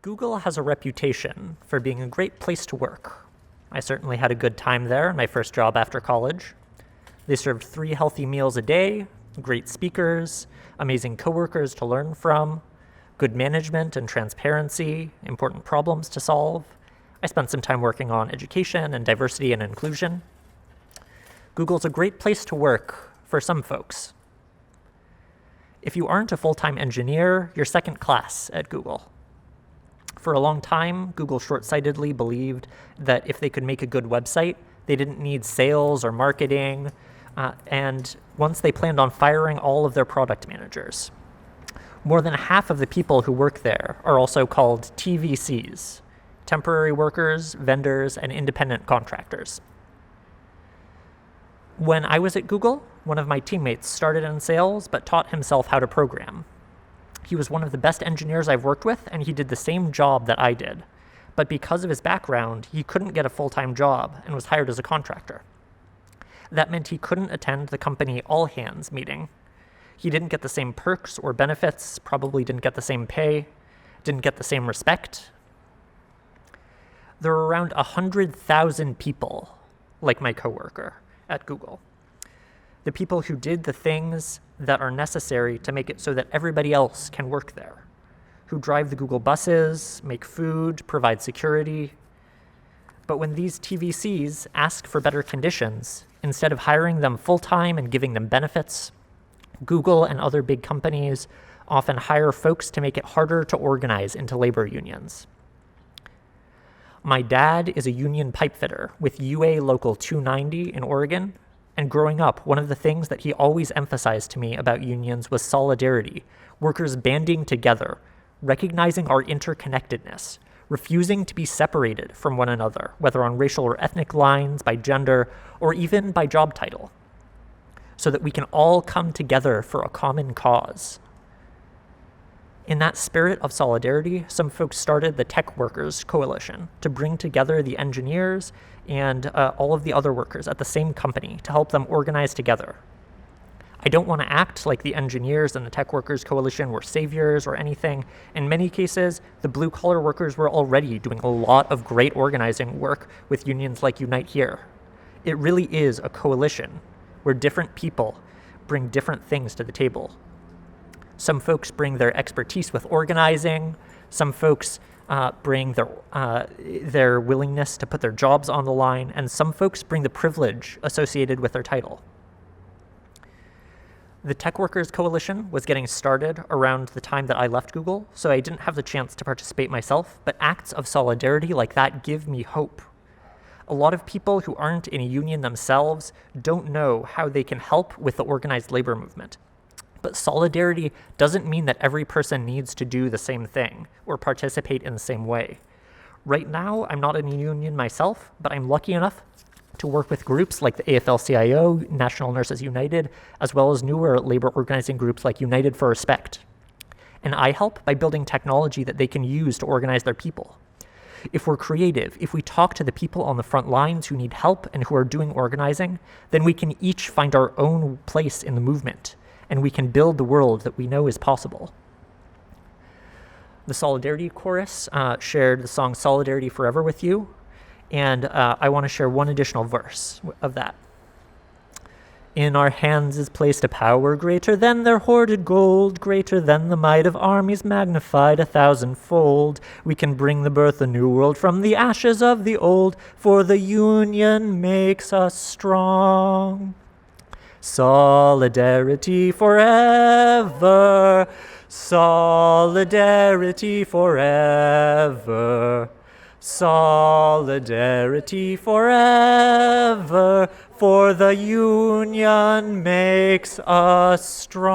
Google has a reputation for being a great place to work. I certainly had a good time there, my first job after college. They served 3 healthy meals a day, great speakers, amazing coworkers to learn from, good management and transparency, important problems to solve. I spent some time working on education and diversity and inclusion. Google's a great place to work for some folks. If you aren't a full-time engineer, you're second class at Google. For a long time, Google short-sightedly believed that if they could make a good website, they didn't need sales or marketing, and once they planned on firing all of their product managers. More than half of the people who work there are also called TVCs, temporary workers, vendors, and independent contractors. When I was at Google, one of my teammates started in sales but taught himself how to program. He was one of the best engineers I've worked with, and he did the same job that I did. But because of his background, he couldn't get a full-time job and was hired as a contractor. That meant he couldn't attend the company all-hands meeting. He didn't get the same perks or benefits, probably didn't get the same pay, didn't get the same respect. There are around 100,000 people like my coworker at Google. The people who did the things that are necessary to make it so that everybody else can work there, who drive the Google buses, make food, provide security. But when these TVCs ask for better conditions, instead of hiring them full-time and giving them benefits, Google and other big companies often hire folks to make it harder to organize into labor unions. My dad is a union pipefitter with UA Local 290 in Oregon, and growing up, one of the things that he always emphasized to me about unions was solidarity, workers banding together, recognizing our interconnectedness, refusing to be separated from one another, whether on racial or ethnic lines, by gender, or even by job title, so that we can all come together for a common cause. In that spirit of solidarity, some folks started the Tech Workers Coalition to bring together the engineers and all of the other workers at the same company to help them organize together. I don't want to act like the engineers and the Tech Workers Coalition were saviors or anything. In many cases, the blue-collar workers were already doing a lot of great organizing work with unions like Unite Here. It really is a coalition where different people bring different things to the table. Some folks bring their expertise with organizing. Some folks bring their willingness to put their jobs on the line. And some folks bring the privilege associated with their title. The Tech Workers Coalition was getting started around the time that I left Google, so I didn't have the chance to participate myself, but acts of solidarity like that give me hope. A lot of people who aren't in a union themselves don't know how they can help with the organized labor movement. But solidarity doesn't mean that every person needs to do the same thing or participate in the same way. Right now, I'm not in a union myself, but I'm lucky enough to work with groups like the AFL-CIO, National Nurses United, as well as newer labor organizing groups like United for Respect. And I help by building technology that they can use to organize their people. If we're creative, if we talk to the people on the front lines who need help and who are doing organizing, then we can each find our own place in the movement, and we can build the world that we know is possible. The Solidarity Chorus shared the song Solidarity Forever with you, and I want to share one additional verse of that. In our hands is placed a power greater than their hoarded gold, greater than the might of armies magnified 1,000-fold. We can bring the birth of a new world from the ashes of the old, for the union makes us strong. Solidarity forever, solidarity forever, solidarity forever, for the union makes us strong.